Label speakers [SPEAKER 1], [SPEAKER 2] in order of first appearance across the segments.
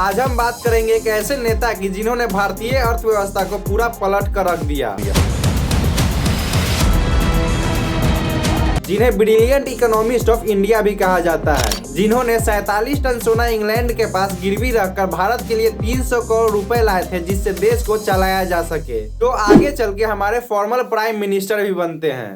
[SPEAKER 1] आज हम बात करेंगे एक ऐसे नेता की जिन्होंने भारतीय अर्थव्यवस्था को पूरा पलट कर रख दिया, जिन्हें ब्रिलियंट इकोनॉमिस्ट ऑफ इंडिया भी कहा जाता है, जिन्होंने 47 टन सोना इंग्लैंड के पास गिरवी रखकर भारत के लिए 300 करोड़ रुपए लाए थे, जिससे देश को चलाया जा सके। तो आगे चल के हमारे फॉर्मल प्राइम मिनिस्टर भी बनते हैं।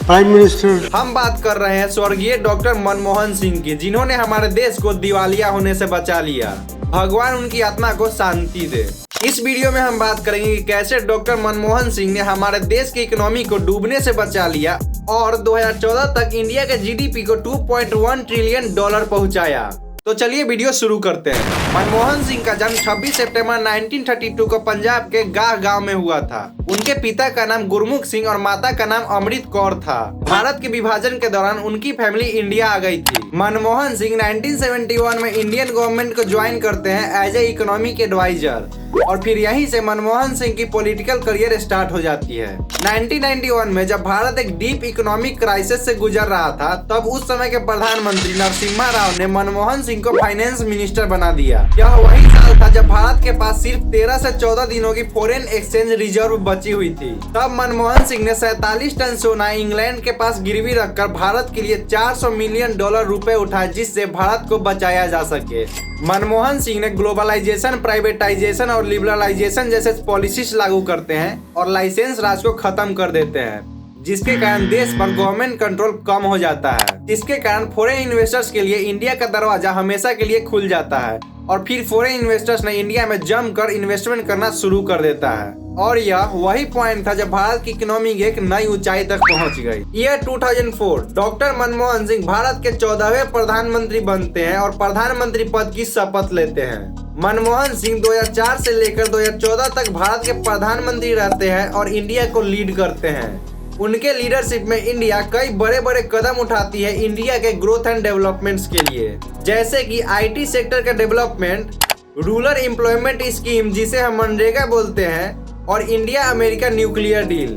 [SPEAKER 2] प्राइम मिनिस्टर
[SPEAKER 1] हम बात कर रहे हैं स्वर्गीय डॉक्टर मनमोहन सिंह की, जिन्होंने हमारे देश को दिवालिया होने से बचा लिया। भगवान उनकी आत्मा को शांति दे। इस वीडियो में हम बात करेंगे कि कैसे डॉक्टर मनमोहन सिंह ने हमारे देश की इकोनॉमी को डूबने से बचा लिया और 2014 तक इंडिया के जीडीपी को 2.1 ट्रिलियन डॉलर पहुंचाया। तो चलिए वीडियो शुरू करते हैं। मनमोहन सिंह का जन्म 26 सितंबर 1932 को पंजाब के गाह गांव में हुआ था। उनके पिता का नाम गुरमुख सिंह और माता का नाम अमृत कौर था। भारत के विभाजन के दौरान उनकी फैमिली इंडिया आ गई थी। मनमोहन सिंह 1971 में इंडियन गवर्नमेंट को ज्वाइन करते हैं एज ए इकोनॉमिक एडवाइजर और फिर यहीं से मनमोहन सिंह की पॉलिटिकल करियर स्टार्ट हो जाती है। 1991 में जब भारत एक डीप इकोनॉमिक क्राइसिस से गुजर रहा था, तब उस समय के प्रधानमंत्री नरसिम्हा राव ने मनमोहन सिंह को फाइनेंस मिनिस्टर बना दिया। यह वही साल था जब भारत के पास सिर्फ 13 से 14 दिनों की फॉरेन एक्सचेंज रिजर्व बची हुई थी। तब मनमोहन सिंह ने 47 टन सोना इंग्लैंड के पास गिरवी रखकर भारत के लिए 400 मिलियन डॉलर रुपए उठाए, जिससे भारत को बचाया जा सके। मनमोहन सिंह ने ग्लोबलाइजेशन, प्राइवेटाइजेशन और लिबरलाइजेशन जैसे पॉलिसीज लागू करते हैं और लाइसेंस राज को खत्म कर देते हैं, जिसके कारण देश पर गवर्नमेंट कंट्रोल कम हो जाता है, जिसके कारण फॉरेन इन्वेस्टर्स के लिए इंडिया का दरवाजा हमेशा के लिए खुल जाता है और फिर फॉरेन इन्वेस्टर्स ने इंडिया में जमकर इन्वेस्टमेंट करना शुरू कर देता है। और यह वही पॉइंट था जब भारत की इकोनॉमी एक नई ऊंचाई तक पहुंच गई। ईयर 2004 डॉक्टर मनमोहन सिंह भारत के 14वें प्रधानमंत्री बनते हैं और प्रधानमंत्री पद की शपथ लेते हैं। मनमोहन सिंह 2004 से लेकर 2014 तक भारत के प्रधानमंत्री रहते हैं और इंडिया को लीड करते हैं। उनके लीडरशिप में इंडिया कई बड़े बड़े कदम उठाती है इंडिया के ग्रोथ एंड डेवलपमेंट्स के लिए, जैसे कि आईटी सेक्टर का डेवलपमेंट, रूरल एम्प्लॉयमेंट स्कीम जिसे हम मनरेगा बोलते हैं, और इंडिया अमेरिका न्यूक्लियर डील।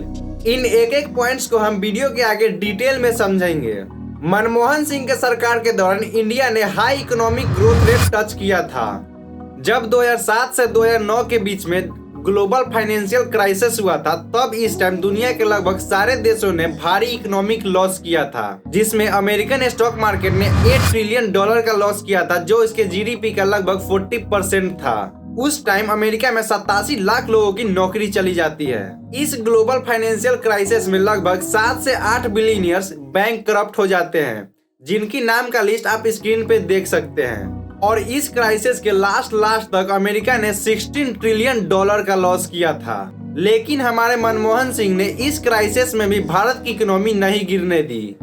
[SPEAKER 1] इन एक एक पॉइंट्स को हम वीडियो के आगे डिटेल में समझेंगे। मनमोहन सिंह के सरकार के दौरान इंडिया ने high economic growth rate touch किया था। जब 2007 से 2009 के बीच में ग्लोबल फाइनेंशियल क्राइसिस हुआ था, तब इस टाइम दुनिया के लगभग सारे देशों ने भारी इकोनॉमिक लॉस किया था, जिसमें अमेरिकन स्टॉक मार्केट ने 8 ट्रिलियन डॉलर का लॉस किया था, जो इसके जीडीपी का लगभग 40% था। उस टाइम अमेरिका में 87 लाख लोगों की नौकरी चली जाती है। इस ग्लोबल फाइनेंशियल क्राइसिस में लगभग 7 से 8 बिलियनियर्स बैंक करप्ट हो जाते हैं, जिनकी नाम का लिस्ट आप स्क्रीन पे देख सकते हैं। और इस क्राइसिस के लास्ट तक अमेरिका ने 16 ट्रिलियन डॉलर का लॉस किया था। लेकिन हमारे मनमोहन सिंह ने इस क्राइसिस में भी भारत की इकोनॉमी नहीं गिरने दी।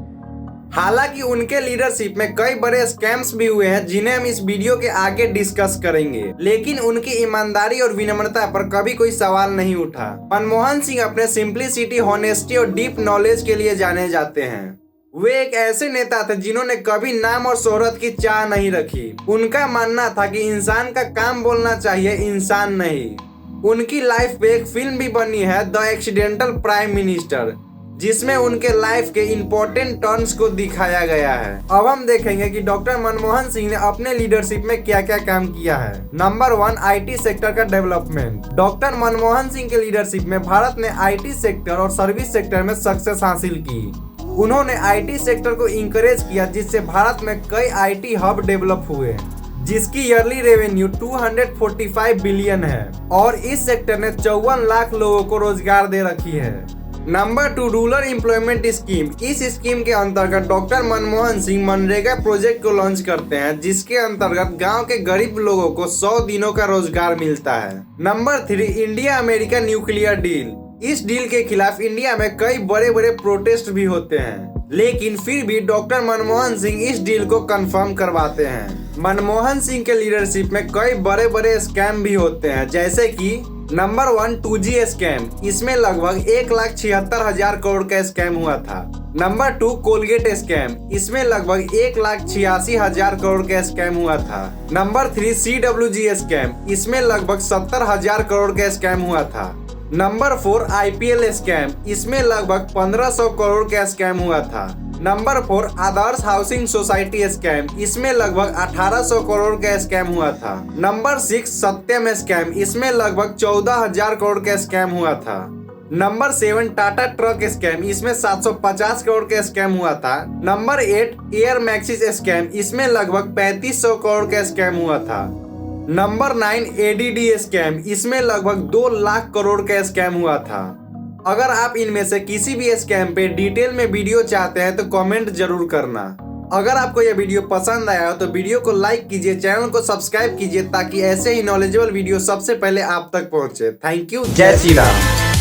[SPEAKER 1] हालांकि उनके लीडरशिप में कई बड़े स्कैम्स भी हुए हैं, जिन्हें हम इस वीडियो के आगे डिस्कस करेंगे, लेकिन उनकी ईमानदारी और विनम्रता पर कभी कोई सवाल नहीं उठा। मनमोहन सिंह अपने सिंप्लिसिटी, हॉनेस्टी और डीप नॉलेज के लिए जाने जाते हैं। वे एक ऐसे नेता थे जिन्होंने कभी नाम और शोहरत की चाह नहीं रखी। उनका मानना था कि इंसान का काम बोलना चाहिए, इंसान नहीं। उनकी लाइफ पे एक फिल्म भी बनी है, द एक्सीडेंटल प्राइम मिनिस्टर, जिसमें उनके लाइफ के इम्पोर्टेंट टर्न्स को दिखाया गया है। अब हम देखेंगे कि डॉक्टर मनमोहन सिंह ने अपने लीडरशिप में क्या क्या काम किया है। नंबर 1, आईटी सेक्टर का डेवलपमेंट। डॉक्टर मनमोहन सिंह के लीडरशिप में भारत ने आईटी सेक्टर और सर्विस सेक्टर में सक्सेस हासिल की। उन्होंने आईटी सेक्टर को इंकरेज किया, जिससे भारत में कई आईटी हब डेवलप हुए, जिसकी ईयरली रेवेन्यू 245 बिलियन है और इस सेक्टर ने 54 लाख लोगों को रोजगार दे रखी है। Number 2, rural employment scheme. इस स्कीम के अंतर्गत डॉक्टर मनमोहन सिंह मनरेगा प्रोजेक्ट को लॉन्च करते हैं, जिसके अंतर्गत गांव के गरीब लोगों को 100 दिनों का रोजगार मिलता है। Number 3, India America nuclear deal. इस डील के खिलाफ इंडिया में कई बड़े बड़े प्रोटेस्ट भी होते हैं, लेकिन फिर भी डॉक्टर मनमोहन सिंह इस डील को कंफर्म करवाते हैं। मनमोहन सिंह के लीडरशिप में कई बड़े बड़े स्कैम भी होते हैं, जैसे कि नंबर 1, 2G स्कैम। इसमें लगभग 1,76,000 करोड़ का स्कैम हुआ था। Number 2, Colgate scam. इसमें लगभग 1,86,000 करोड़ का स्कैम हुआ था। Number 3, CWG scam. इसमें लगभग 70,000 करोड़ का स्कैम हुआ था। Number 4, IPL scam. इसमें लगभग 1500 करोड़ का स्कैम हुआ था। नंबर 4 आदर्श हाउसिंग सोसाइटी स्कैम, इसमें लगभग 1800 करोड़ का स्कैम हुआ था। नंबर 6 सत्यम स्कैम, इसमें लगभग 14,000 करोड़ का स्कैम हुआ था। नंबर 7 टाटा ट्रक स्कैम, इसमें 750 करोड़ का स्कैम हुआ था। नंबर 8 एयर मैक्सिस स्कैम, इसमें लगभग 3500 करोड़ का स्कैम हुआ था। नंबर 9 एडीडी स्कैम, इसमें लगभग 2 लाख करोड़ का स्कैम हुआ था। अगर आप इनमें से किसी भी स्कैम पे डिटेल में वीडियो चाहते हैं तो कमेंट जरूर करना। अगर आपको यह वीडियो पसंद आया हो तो वीडियो को लाइक कीजिए, चैनल को सब्सक्राइब कीजिए ताकि ऐसे ही नॉलेजेबल वीडियो सबसे पहले आप तक पहुंचे। Thank you. जय श्री राम।